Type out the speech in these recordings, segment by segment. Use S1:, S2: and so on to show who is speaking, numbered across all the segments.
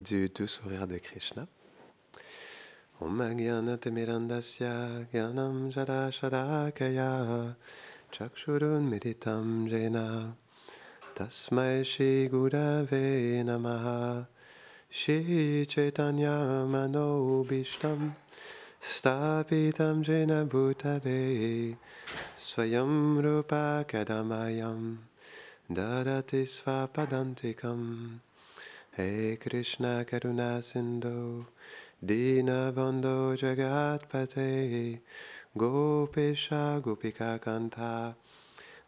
S1: du doux sourire de Krishna. Om Agyanatimirandasya Gyanam Jara Sharakaya Chakshurun Meditam Jena Tasmai Shri Gurave Namaha Shri Chaitanya Manobishtam Stapitam Jena Bhutale Swayam Rupa Kadamayam Dadati Svapadantikam. Hey Krishna Karuna Sindhu Dinabandho Jagatpate Gopesha Gopika Kanta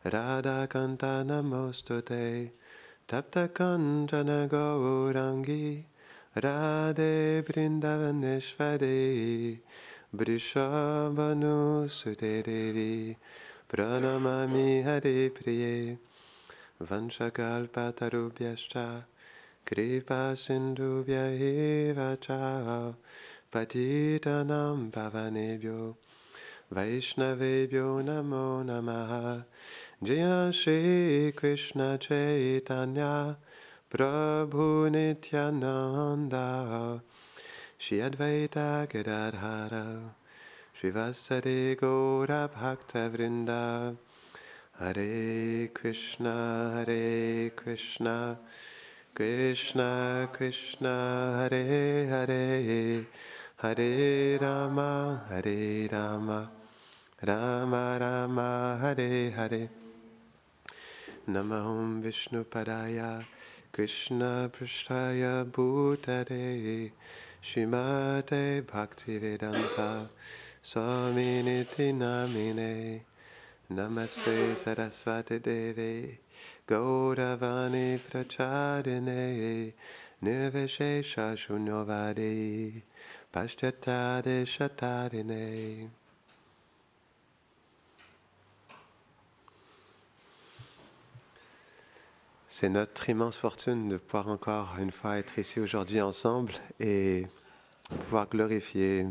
S1: Radha Kanta Namostute Tapta Kanchana Gaurangi Radhe Vrindavaneshwari Vrishabhanu Sute Devi Pranamami Hare Priye Vanchakalpatarubhyascha Kripa Sindhubhya eva cha Patitanam Pavanebhyo Vaishnavebhyo Namo Namaha Jaya Shri Krishna Chaitanya Prabhu Nityananda Shri Advaita Gadadhara Shri Vasari Gaura Bhakta Vrinda Hare Krishna Krishna Krishna Hare Hare Hare Rama Rama Rama Hare Hare Namaham Vishnu Padaya Krishna Prasthaya Bhutare Srimate Bhaktivedanta Swaminiti Namine Namaste Saraswati Devi Gauravani Pracharine Nirvishesha Shunyavadi Pashtata Shatarine. C'est notre immense fortune de pouvoir encore une fois être ici aujourd'hui ensemble et pouvoir glorifier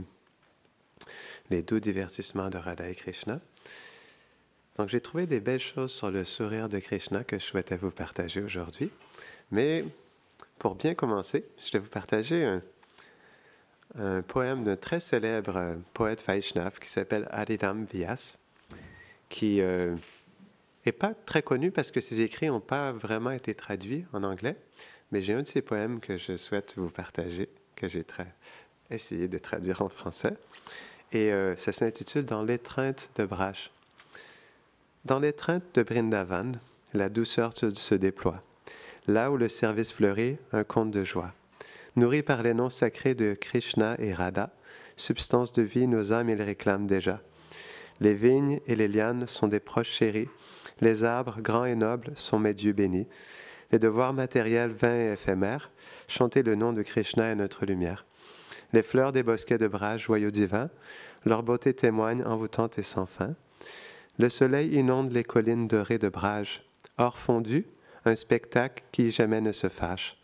S1: les doux divertissements de Radha et Krishna. Donc, j'ai trouvé des belles choses sur le sourire de Krishna que je souhaitais vous partager aujourd'hui. Mais pour bien commencer, je vais vous partager un poème d'un très célèbre poète Vaishnav qui s'appelle Hariram Vyas, qui n'est pas très connu parce que ses écrits n'ont pas vraiment été traduits en anglais. Mais j'ai un de ses poèmes que je souhaite vous partager, que j'ai essayé de traduire en français. Et ça s'intitule « Dans l'étreinte de Braj ». Dans l'étreinte de Vrindavan, la douceur se déploie. Là où le service fleurit, un conte de joie. Nourri par les noms sacrés de Krishna et Radha, substance de vie, nos âmes ils réclament déjà. Les vignes et les lianes sont des proches chéris. Les arbres, grands et nobles, sont mes dieux bénis. Les devoirs matériels vains et éphémères, chanter le nom de Krishna est notre lumière. Les fleurs des bosquets de Braj, joyaux divins, leur beauté témoigne envoûtante et sans fin. Le soleil inonde les collines dorées de Braj. Or fondu, un spectacle qui jamais ne se fâche.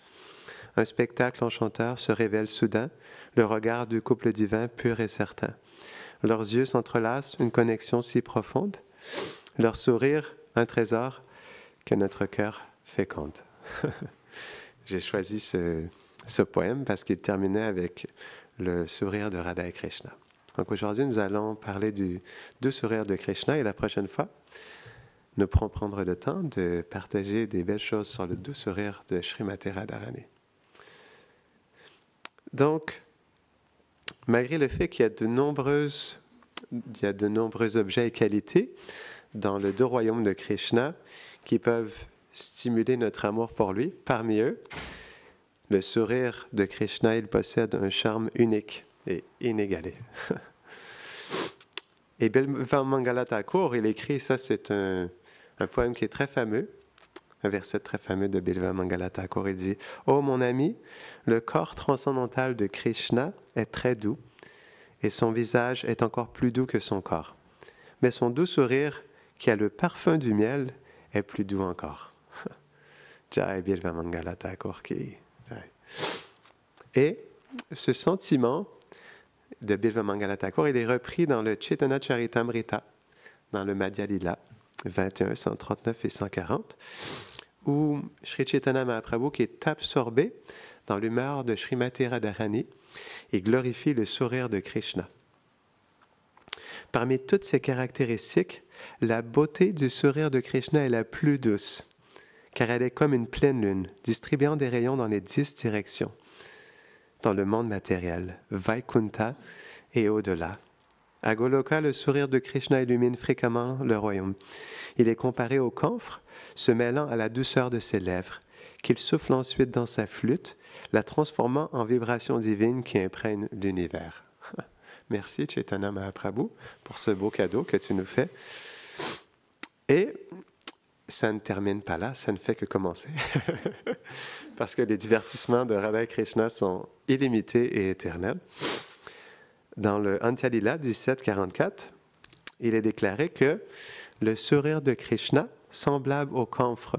S1: Un spectacle enchanteur se révèle soudain, le regard du couple divin pur et certain. Leurs yeux s'entrelacent, une connexion si profonde. Leur sourire, un trésor que notre cœur féconde. J'ai choisi ce poème parce qu'il terminait avec le sourire de Radha et Krishna. Donc aujourd'hui, nous allons parler du doux sourire de Krishna et la prochaine fois, nous pourrons prendre le temps de partager des belles choses sur le doux sourire de Srimati Radharani. Donc, malgré le fait qu'il y a de nombreux objets et qualités dans le doux royaume de Krishna qui peuvent stimuler notre amour pour lui, parmi eux, le sourire de Krishna, il possède un charme unique et inégalé. Et Bilva Mangala Thakur, il écrit, ça c'est un poème qui est très fameux, un verset très fameux de Bilva Mangala Thakur, il dit « Oh mon ami, le corps transcendantal de Krishna est très doux, et son visage est encore plus doux que son corps. Mais son doux sourire, qui a le parfum du miel, est plus doux encore. » Jai Bilva Mangala Thakur qui... Et ce sentiment de Bilva Mangala Thakur, il est repris dans le Chaitanya Charitamrita, dans le Madhya Lila, 21, 139 et 140, où Sri Chaitanya Mahaprabhu, qui est absorbé dans l'humeur de Srimati Radharani et glorifie le sourire de Krishna. Parmi toutes ces caractéristiques, la beauté du sourire de Krishna est la plus douce, car elle est comme une pleine lune, distribuant des rayons dans les 10 directions, dans le monde matériel, Vaikuntha et au-delà. À Goloka, le sourire de Krishna illumine fréquemment le royaume. Il est comparé au camphre, se mêlant à la douceur de ses lèvres, qu'il souffle ensuite dans sa flûte, la transformant en vibration divine qui imprègne l'univers. Merci Chaitanya Mahaprabhu pour ce beau cadeau que tu nous fais. Et ça ne termine pas là, ça ne fait que commencer. Parce que les divertissements de Radha et Krishna sont illimités et éternels. Dans le Antya-lila 1744, il est déclaré que le sourire de Krishna, semblable au camphre,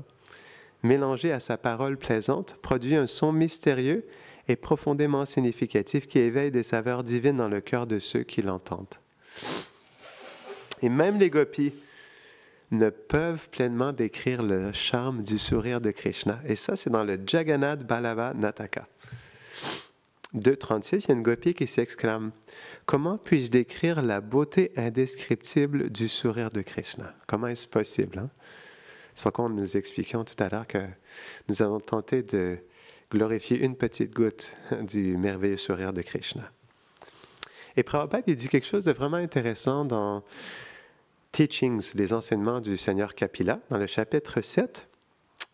S1: mélangé à sa parole plaisante, produit un son mystérieux et profondément significatif qui éveille des saveurs divines dans le cœur de ceux qui l'entendent. Et même les gopis ne peuvent pleinement décrire le charme du sourire de Krishna. Et ça, c'est dans le Jagannath Ballabha Nataka. 2.36, il y a une gopie qui s'exclame « Comment puis-je décrire la beauté indescriptible du sourire de Krishna? » Comment est-ce possible, hein? C'est pourquoi nous expliquions tout à l'heure que nous allons tenter de glorifier une petite goutte du merveilleux sourire de Krishna. Et Prabhupada, il dit quelque chose de vraiment intéressant dans Teachings, les enseignements du Seigneur Kapila, dans le chapitre 7.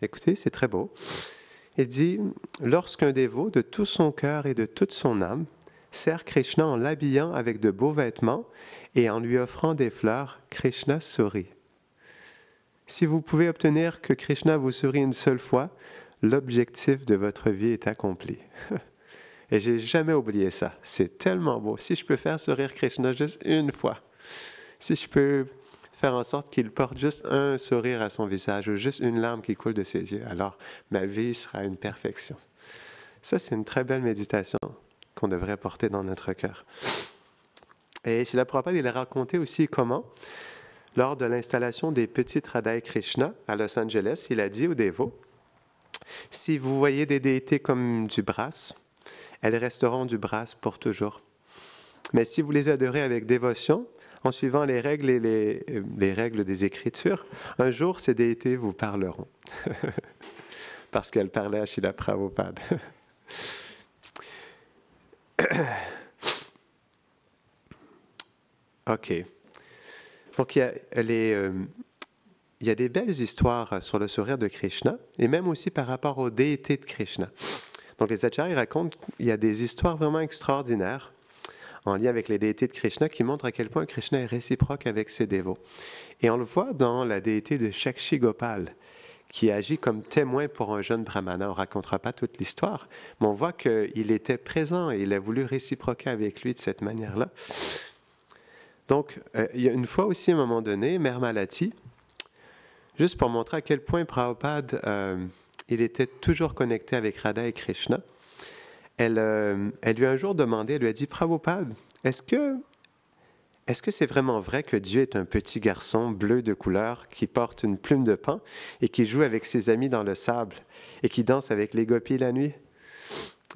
S1: Écoutez, c'est très beau. Il dit « Lorsqu'un dévot de tout son cœur et de toute son âme sert Krishna en l'habillant avec de beaux vêtements et en lui offrant des fleurs, Krishna sourit. Si vous pouvez obtenir que Krishna vous sourie une seule fois, l'objectif de votre vie est accompli. » Et j'ai jamais oublié ça. C'est tellement beau. Si je peux faire sourire Krishna juste une fois, si je peux faire en sorte qu'il porte juste un sourire à son visage ou juste une larme qui coule de ses yeux, alors ma vie sera une perfection. Ça, c'est une très belle méditation qu'on devrait porter dans notre cœur. Et Srila Prabhupada, il a raconté aussi comment, lors de l'installation des petites Radha et Krishna à Los Angeles, il a dit aux dévots, « Si vous voyez des déités comme du brass, elles resteront du brass pour toujours. Mais si vous les adorez avec dévotion, en suivant les règles et les règles des Écritures, un jour, ces déités vous parleront. » Parce qu'elles parlaient à Srila Prabhupada. OK. Donc, il y a des belles histoires sur le sourire de Krishna, et même aussi par rapport aux déités de Krishna. Donc, les acharyas racontent qu'il y a des histoires vraiment extraordinaires en lien avec les déités de Krishna qui montrent à quel point Krishna est réciproque avec ses dévots. Et on le voit dans la déité de Shakshi Gopal, qui agit comme témoin pour un jeune brahmana. On ne racontera pas toute l'histoire, mais on voit qu'il était présent et il a voulu réciproquer avec lui de cette manière-là. Donc, il y a une fois aussi, à un moment donné, Mère Malati, juste pour montrer à quel point Prabhupada, il était toujours connecté avec Radha et Krishna, elle lui a un jour demandé, elle lui a dit, « Prabhupada, est-ce que c'est vraiment vrai que Dieu est un petit garçon bleu de couleur qui porte une plume de paon et qui joue avec ses amis dans le sable et qui danse avec les gopis la nuit? »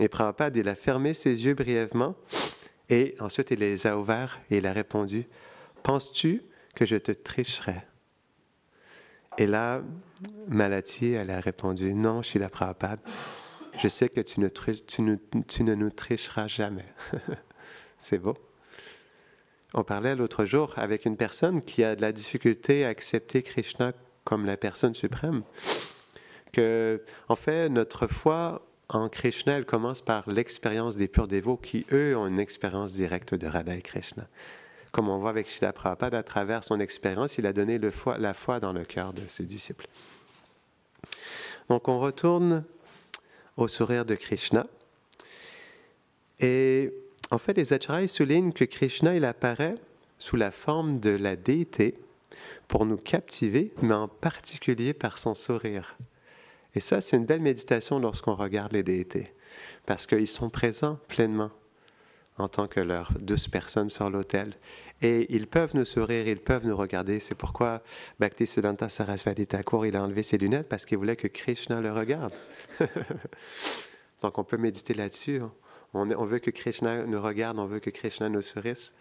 S1: Et Prabhupada, il a fermé ses yeux brièvement et ensuite il les a ouverts et il a répondu, « Penses-tu que je te tricherais? » Et là, Malati, elle a répondu, « Non, Srila Prabhupada, je sais que tu ne nous tricheras jamais. » C'est beau. On parlait l'autre jour avec une personne qui a de la difficulté à accepter Krishna comme la personne suprême, que, en fait, notre foi en Krishna, elle commence par l'expérience des purs dévots qui, eux, ont une expérience directe de Radha et Krishna. Comme on voit avec Srila Prabhupada, à travers son expérience, il a donné la foi dans le cœur de ses disciples. Donc, on retourne au sourire de Krishna. Et en fait, les acharyas soulignent que Krishna, il apparaît sous la forme de la déité pour nous captiver, mais en particulier par son sourire. Et ça, c'est une belle méditation lorsqu'on regarde les déités, parce qu'ils sont présents pleinement en tant que leurs douces personnes sur l'autel. Et ils peuvent nous sourire, ils peuvent nous regarder. C'est pourquoi Bhaktisiddhanta Sarasvati Thakur, il a enlevé ses lunettes, parce qu'il voulait que Krishna le regarde. Donc on peut méditer là-dessus. On veut que Krishna nous regarde, on veut que Krishna nous sourisse.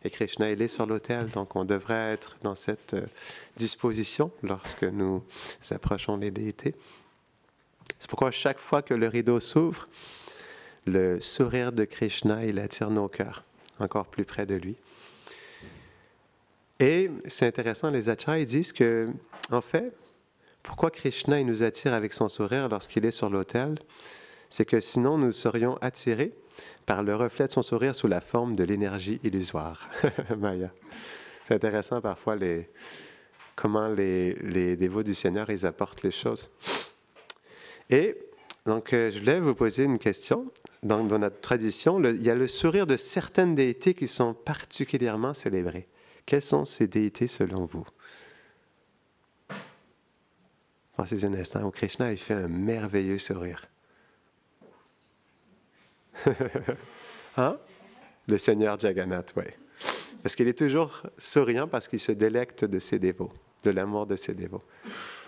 S1: Et Krishna, il est sur l'autel, donc on devrait être dans cette disposition lorsque nous approchons les déités. C'est pourquoi chaque fois que le rideau s'ouvre, le sourire de Krishna, il attire nos cœurs encore plus près de lui. Et c'est intéressant, les acharyas disent que, en fait, pourquoi Krishna il nous attire avec son sourire lorsqu'il est sur l'autel, c'est que sinon nous serions attirés par le reflet de son sourire sous la forme de l'énergie illusoire. Maya. C'est intéressant parfois comment les dévots du Seigneur ils apportent les choses. Et donc je voulais vous poser une question. Dans notre tradition, il y a le sourire de certaines déités qui sont particulièrement célébrées. Quelles sont ces déités selon vous? Pensez un instant où Krishna il fait un merveilleux sourire. Hein? Le Seigneur Jagannath, oui. Parce qu'il est toujours souriant parce qu'il se délecte de ses dévots, de l'amour de ses dévots.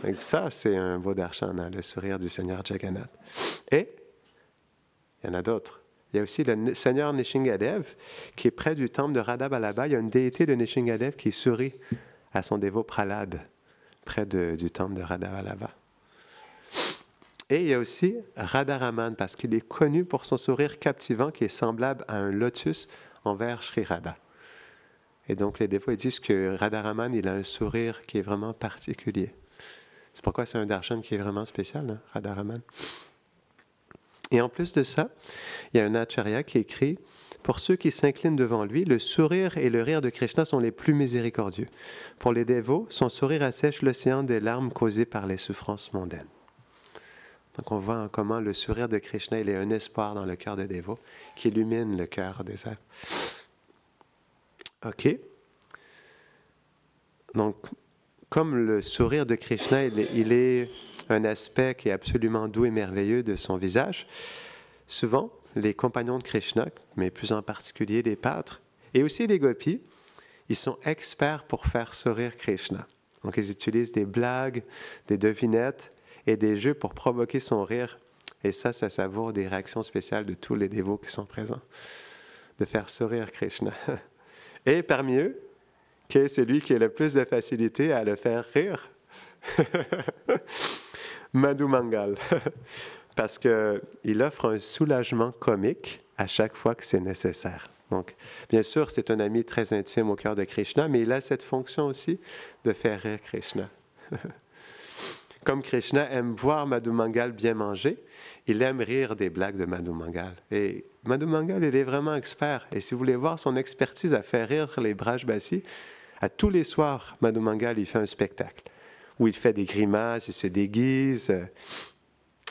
S1: Donc ça, c'est un beau darshana, le sourire du Seigneur Jagannath. Et il y en a d'autres. Il y a aussi le Seigneur Nishingadev qui est près du temple de Radha Vallabha. Il y a une déité de Nishingadev qui sourit à son dévot Prahlad près du temple de Radha Vallabha. Et il y a aussi Radharaman, parce qu'il est connu pour son sourire captivant qui est semblable à un lotus envers Sri Radha. Et donc les dévots ils disent que Radharaman, il a un sourire qui est vraiment particulier. C'est pourquoi c'est un darshan qui est vraiment spécial, hein, Radharaman. Et en plus de ça, il y a un acharya qui écrit « Pour ceux qui s'inclinent devant lui, le sourire et le rire de Krishna sont les plus miséricordieux. Pour les dévots, son sourire assèche l'océan des larmes causées par les souffrances mondaines. » Donc on voit comment le sourire de Krishna, il est un espoir dans le cœur des dévots qui illumine le cœur des êtres. OK. Donc, comme le sourire de Krishna, il est un aspect qui est absolument doux et merveilleux de son visage, souvent, les compagnons de Krishna, mais plus en particulier les pâtres, et aussi les gopis, ils sont experts pour faire sourire Krishna. Donc, ils utilisent des blagues, des devinettes, et des jeux pour provoquer son rire. Et ça savoure des réactions spéciales de tous les dévots qui sont présents. De faire sourire Krishna. Et parmi eux, qui est celui qui a le plus de facilité à le faire rire? Madhu Mangal. Parce qu'il offre un soulagement comique à chaque fois que c'est nécessaire. Donc, bien sûr, c'est un ami très intime au cœur de Krishna, mais il a cette fonction aussi de faire rire Krishna. Comme Krishna aime voir Madhu Mangal bien manger, il aime rire des blagues de Madhu Mangal. Et Madhu Mangal, il est vraiment expert. Et si vous voulez voir son expertise à faire rire les Brajbasis, à tous les soirs, Madhu Mangal, il fait un spectacle où il fait des grimaces, il se déguise.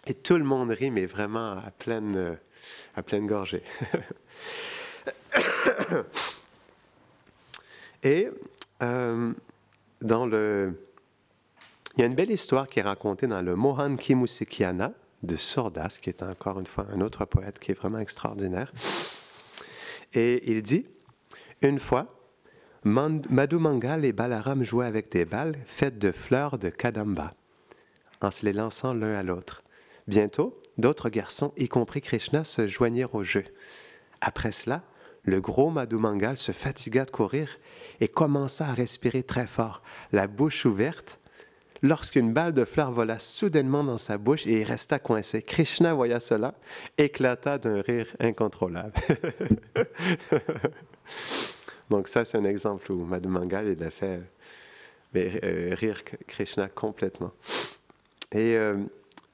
S1: Et tout le monde rit, mais vraiment à pleine gorgée. Et il y a une belle histoire qui est racontée dans le Mohan Kimusikyana de Surdas, qui est encore une fois un autre poète qui est vraiment extraordinaire. Et il dit, une fois, Madhu Mangal et Balaram jouaient avec des balles faites de fleurs de kadamba, en se les lançant l'un à l'autre. Bientôt, d'autres garçons, y compris Krishna, se joignirent au jeu. Après cela, le gros Madhu Mangal se fatigua de courir et commença à respirer très fort, la bouche ouverte, lorsqu'une balle de fleurs vola soudainement dans sa bouche et il resta coincé. Krishna voya cela, éclata d'un rire incontrôlable. Donc ça, c'est un exemple où Madhu Mangal, il a fait rire Krishna complètement. Et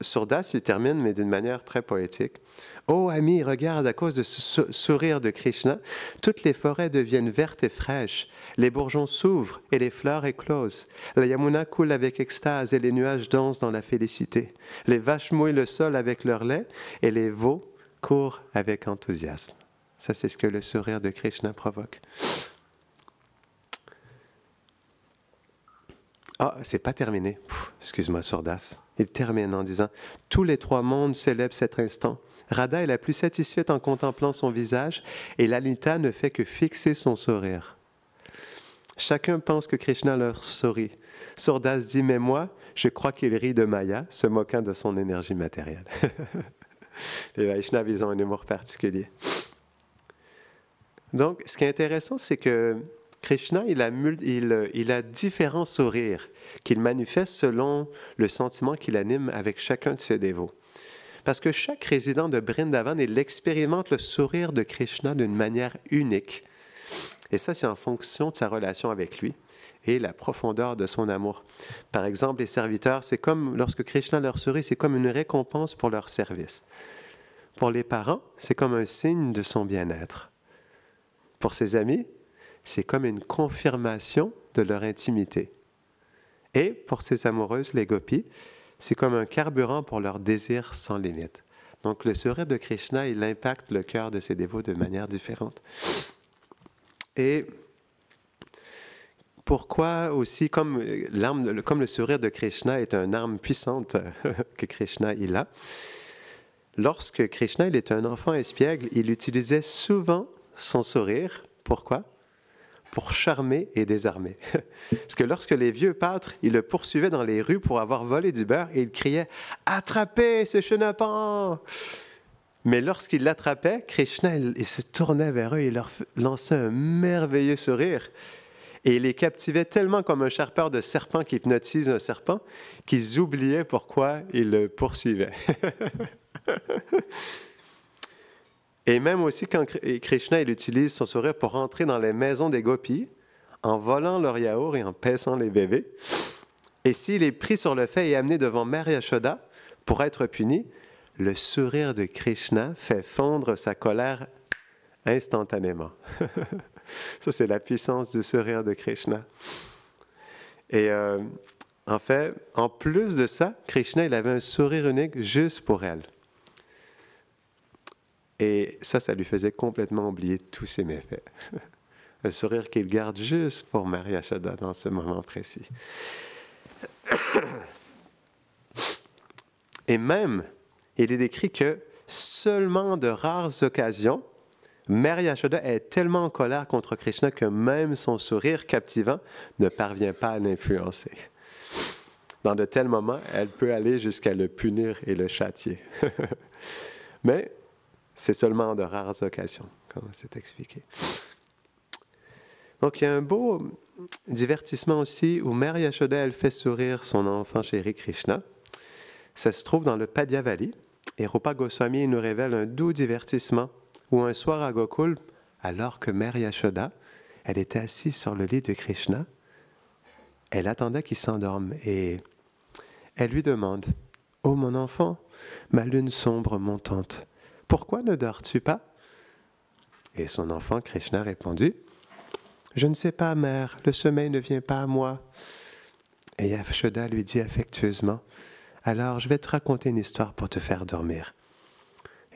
S1: Surdas, il termine, mais d'une manière très poétique. « Oh, ami, regarde, à cause de ce sourire de Krishna, toutes les forêts deviennent vertes et fraîches, les bourgeons s'ouvrent et les fleurs éclosent. La Yamuna coule avec extase et les nuages dansent dans la félicité. Les vaches mouillent le sol avec leur lait et les veaux courent avec enthousiasme. » Ça, c'est ce que le sourire de Krishna provoque. Ah, c'est pas terminé. Excuse-moi, Surdas. Il termine en disant « Tous les trois mondes célèbrent cet instant. Radha est la plus satisfaite en contemplant son visage et Lalita ne fait que fixer son sourire. Chacun pense que Krishna leur sourit. Surdas dit « Mais moi, je crois qu'il rit de Maya, se moquant de son énergie matérielle. » Les Vaishnavas, ils ont un humour particulier. Donc, ce qui est intéressant, c'est que Krishna, il a différents sourires qu'il manifeste selon le sentiment qu'il anime avec chacun de ses dévots. Parce que chaque résident de Vrindavan, il expérimente le sourire de Krishna d'une manière unique. Et ça, c'est en fonction de sa relation avec lui et la profondeur de son amour. Par exemple, les serviteurs, c'est comme lorsque Krishna leur sourit, c'est comme une récompense pour leur service. Pour les parents, c'est comme un signe de son bien-être. Pour ses amis, c'est comme une confirmation de leur intimité. Et pour ses amoureuses, les gopis, c'est comme un carburant pour leur désir sans limite. Donc le sourire de Krishna, il impacte le cœur de ses dévots de manière différente. Et pourquoi aussi, comme le sourire de Krishna est une arme puissante que Krishna il a, lorsque Krishna il était un enfant espiègle, il utilisait souvent son sourire. Pourquoi? Pour charmer et désarmer. Parce que lorsque les vieux pâtres, ils le poursuivaient dans les rues pour avoir volé du beurre, et ils criaient « Attrapez ce chenapan !» Mais lorsqu'ils l'attrapaient, Krishna il se tournait vers eux et leur lançait un merveilleux sourire. Et il les captivait tellement comme un charpeur de serpents qui hypnotise un serpent, qu'ils oubliaient pourquoi ils le poursuivaient. Et même aussi quand Krishna il utilise son sourire pour entrer dans les maisons des gopis, en volant leur yaourt et en paissant les bébés. Et s'il est pris sur le fait et amené devant Mère Yashoda pour être puni, le sourire de Krishna fait fondre sa colère instantanément. Ça, c'est la puissance du sourire de Krishna. Et en fait, en plus de ça, Krishna il avait un sourire unique juste pour elle. Et ça lui faisait complètement oublier tous ses méfaits. Un sourire qu'il garde juste pour Mère Yashoda dans ce moment précis. Et même, il est décrit que seulement de rares occasions, Mère Yashoda est tellement en colère contre Krishna que même son sourire captivant ne parvient pas à l'influencer. Dans de tels moments, elle peut aller jusqu'à le punir et le châtier. Mais c'est seulement de rares occasions, comme c'est expliqué. Donc, il y a un beau divertissement aussi où Mère Yashoda, elle fait sourire son enfant chéri Krishna. Ça se trouve dans le Padyavali. Et Rupa Goswami nous révèle un doux divertissement où un soir à Gokul, alors que Mère Yashoda, elle était assise sur le lit de Krishna, elle attendait qu'il s'endorme et elle lui demande « Oh mon enfant, ma lune sombre montante, pourquoi ne dors-tu pas ?» Et son enfant Krishna répondit « Je ne sais pas, mère, le sommeil ne vient pas à moi. » Et Yashoda lui dit affectueusement « Alors, je vais te raconter une histoire pour te faire dormir. »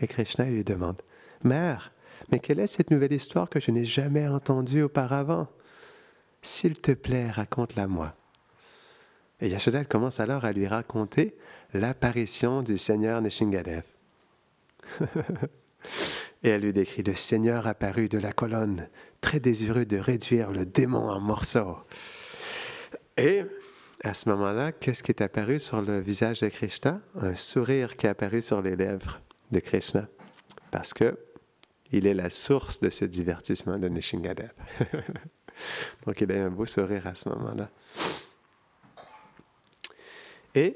S1: Et Krishna lui demande « Mère, mais quelle est cette nouvelle histoire que je n'ai jamais entendue auparavant? S'il te plaît, raconte-la-moi. » Et Yashoda commence alors à lui raconter l'apparition du Seigneur Nrsingadev. Et elle lui décrit « Le Seigneur apparut de la colonne, très désireux de réduire le démon en morceaux. » Et à ce moment-là, qu'est-ce qui est apparu sur le visage de Krishna? Un sourire qui est apparu sur les lèvres de Krishna. Parce que il est la source de ce divertissement de Nrsingadev. Donc il a un beau sourire à ce moment-là. Et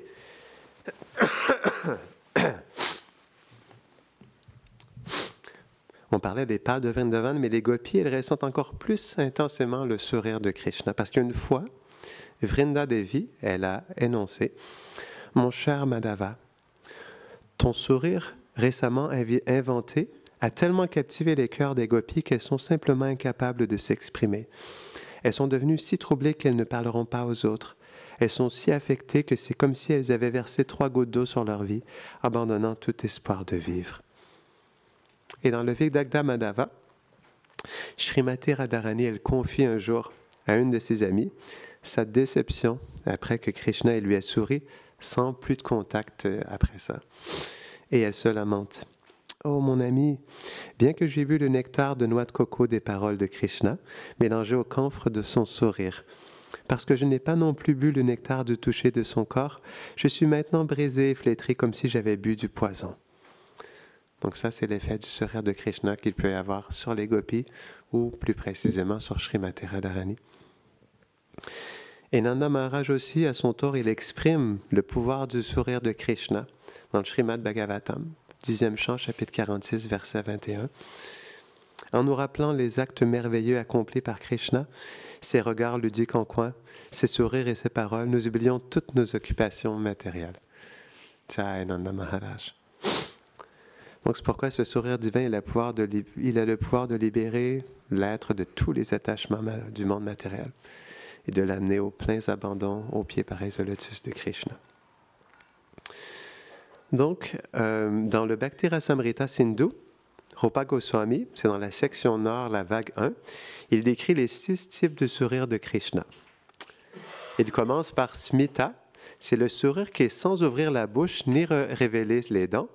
S1: on parlait des pas de Vrindavan, mais les gopis, elles ressentent encore plus intensément le sourire de Krishna. Parce qu'une fois, Vrinda Devi, elle a énoncé « Mon cher Madhava, ton sourire récemment inventé a tellement captivé les cœurs des gopis qu'elles sont simplement incapables de s'exprimer. Elles sont devenues si troublées qu'elles ne parleront pas aux autres. Elles sont si affectées que c'est comme si elles avaient versé 3 gouttes d'eau sur leur vie, abandonnant tout espoir de vivre. » Et dans le Vigdagda Madhava, Srimati Radharani, elle confie un jour à une de ses amies sa déception après que Krishna lui a souri sans plus de contact après ça. Et elle se lamente. « Oh mon ami, bien que j'ai bu le nectar de noix de coco des paroles de Krishna, mélangé au camphre de son sourire, parce que je n'ai pas non plus bu le nectar du toucher de son corps, je suis maintenant brisée et flétrie comme si j'avais bu du poison. » Donc ça, c'est l'effet du sourire de Krishna qu'il peut y avoir sur les gopis ou plus précisément sur Srimati Radharani. Et Nanda Maharaj aussi, à son tour, il exprime le pouvoir du sourire de Krishna dans le Srimad Bhagavatam, 10e chant, chapitre 46, verset 21. En nous rappelant les actes merveilleux accomplis par Krishna, ses regards ludiques en coin, ses sourires et ses paroles, nous oublions toutes nos occupations matérielles. Jai Nanda Maharaj. Donc c'est pourquoi ce sourire divin il a le pouvoir de libérer l'être de tous les attachements du monde matériel et de l'amener aux pleins abandons aux pieds pareils au lotus de Krishna. Donc, dans le Bhakti Rasamrita Sindhu, Rupa Goswami, c'est dans la section nord, la vague 1, il décrit les 6 types de sourires de Krishna. Il commence par Smita, c'est le sourire qui est sans ouvrir la bouche ni révéler les dents.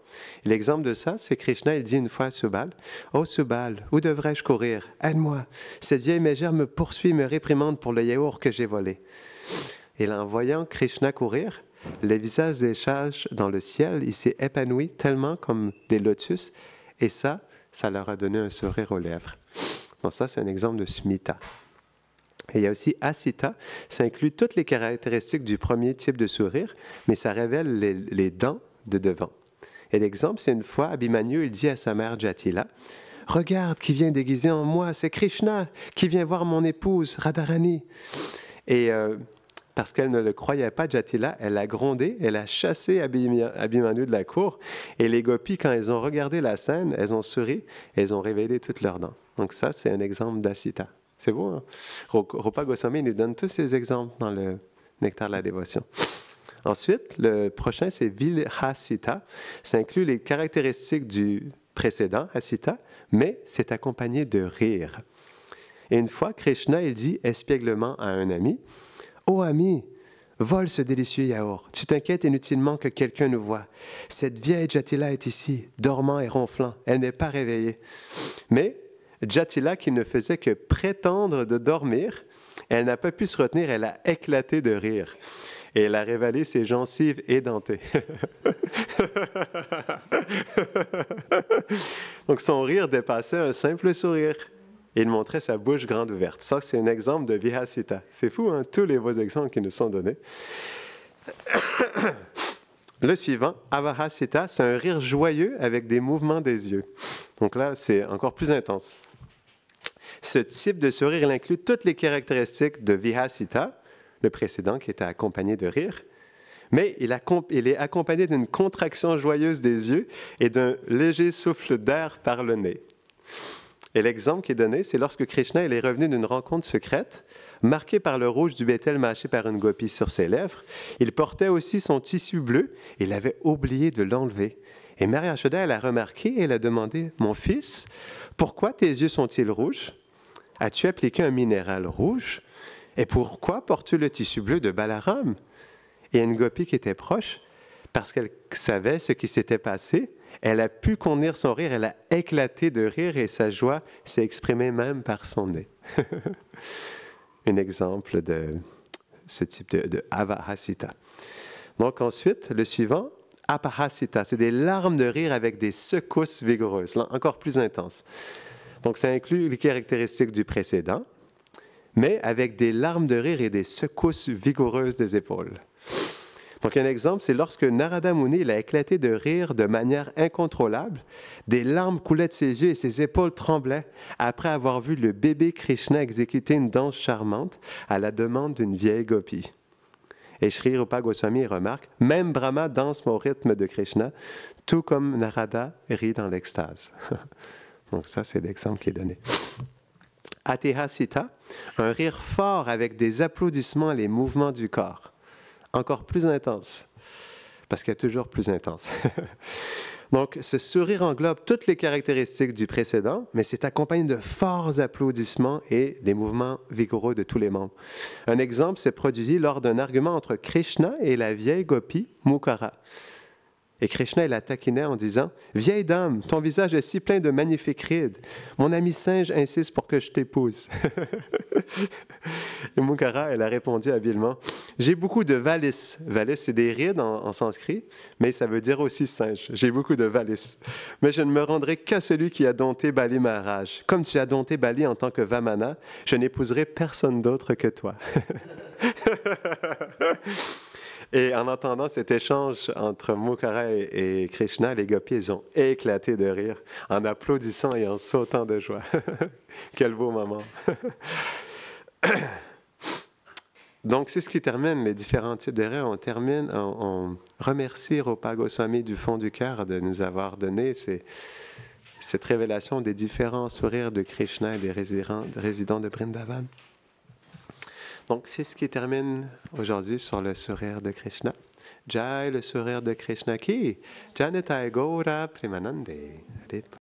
S1: L'exemple de ça, c'est Krishna, il dit une fois à Subal, « Oh Subal, où devrais-je courir? Aide-moi! Cette vieille mégère me poursuit et me réprimande pour le yaourt que j'ai volé. » Et en voyant Krishna courir, le visage des sages dans le ciel, il s'est épanoui tellement comme des lotus, et ça leur a donné un sourire aux lèvres. Donc ça, c'est un exemple de Smita. Et il y a aussi Asita, ça inclut toutes les caractéristiques du premier type de sourire, mais ça révèle les dents de devant. Et l'exemple, c'est une fois, Abhimanyu, il dit à sa mère Jatila, « Regarde qui vient déguisé en moi, c'est Krishna qui vient voir mon épouse, Radharani. » Et parce qu'elle ne le croyait pas, Jatila, elle a grondé, elle a chassé Abhimanyu de la cour. Et les gopis, quand elles ont regardé la scène, elles ont souri, elles ont révélé toutes leurs dents. Donc ça, c'est un exemple d'Asita. C'est beau, hein? Rupa Goswami nous donne tous ces exemples dans le Nectar de la dévotion. Ensuite, le prochain, c'est Vilhasita. Ça inclut les caractéristiques du précédent, Asita, mais c'est accompagné de rire. Et une fois, Krishna, il dit espièglement à un ami, « Oh ami, vole ce délicieux yaourt. Tu t'inquiètes inutilement que quelqu'un nous voie. Cette vieille Jatila est ici, dormant et ronflant. Elle n'est pas réveillée. » Mais Jatila, qui ne faisait que prétendre de dormir, elle n'a pas pu se retenir, elle a éclaté de rire. Et elle a révélé ses gencives édentées. Donc son rire dépassait un simple sourire. Il montrait sa bouche grande ouverte. Ça, c'est un exemple de Vihasita. C'est fou, hein? Tous les beaux exemples qui nous sont donnés. Le suivant, Avahasita, c'est un rire joyeux avec des mouvements des yeux. Donc là, c'est encore plus intense. Ce type de sourire, il inclut toutes les caractéristiques de Vihasita, le précédent qui était accompagné de rire, mais il est accompagné d'une contraction joyeuse des yeux et d'un léger souffle d'air par le nez. Et l'exemple qui est donné, c'est lorsque Krishna il est revenu d'une rencontre secrète, marqué par le rouge du bétel mâché par une gopie sur ses lèvres. Il portait aussi son tissu bleu et il avait oublié de l'enlever. Et Mère Yashoda, elle a remarqué et elle a demandé, « Mon fils, pourquoi tes yeux sont-ils rouges? As-tu appliqué un minéral rouge? Et pourquoi portes-tu le tissu bleu de Balaram? » Et une gopie qui était proche, parce qu'elle savait ce qui s'était passé, elle a pu contenir son rire, elle a éclaté de rire et sa joie s'est exprimée même par son nez. Un exemple de ce type de Avahasita. Donc ensuite, le suivant, Apahasita, c'est des larmes de rire avec des secousses vigoureuses, là, encore plus intenses. Donc ça inclut les caractéristiques du précédent, mais avec des larmes de rire et des secousses vigoureuses des épaules. Donc, un exemple, c'est lorsque Narada Muni il a éclaté de rire de manière incontrôlable, des larmes coulaient de ses yeux et ses épaules tremblaient après avoir vu le bébé Krishna exécuter une danse charmante à la demande d'une vieille gopie. Et Sri Rupa Goswami remarque, même Brahma danse au rythme de Krishna, tout comme Narada rit dans l'extase. Donc, ça, c'est l'exemple qui est donné. Atehasita, un rire fort avec des applaudissements et les mouvements du corps. Encore plus intense, parce qu'il y a toujours plus intense. Donc, ce sourire englobe toutes les caractéristiques du précédent, mais c'est accompagné de forts applaudissements et des mouvements vigoureux de tous les membres. Un exemple s'est produit lors d'un argument entre Krishna et la vieille gopie Mukara. Et Krishna la taquinait en disant « Vieille dame, ton visage est si plein de magnifiques rides. Mon ami singe insiste pour que je t'épouse. » Et Mukara, elle a répondu habilement, « J'ai beaucoup de valis. Valis, c'est des rides en sanskrit, mais ça veut dire aussi singe. J'ai beaucoup de valis. Mais je ne me rendrai qu'à celui qui a dompté Bali Maharaj. Comme tu as dompté Bali en tant que Vamana, je n'épouserai personne d'autre que toi. » Et en entendant cet échange entre Mukara et Krishna, les gopis, ils ont éclaté de rire, en applaudissant et en sautant de joie. Quel beau moment! Donc, c'est ce qui termine les différents types de rires. On remercie Rupa Goswami du fond du cœur de nous avoir donné cette révélation des différents sourires de Krishna et des résidents de Vrindavan. Donc, c'est ce qui termine aujourd'hui sur le sourire de Krishna. Jai, le sourire de Krishna qui? Janitai Gaura Premanande.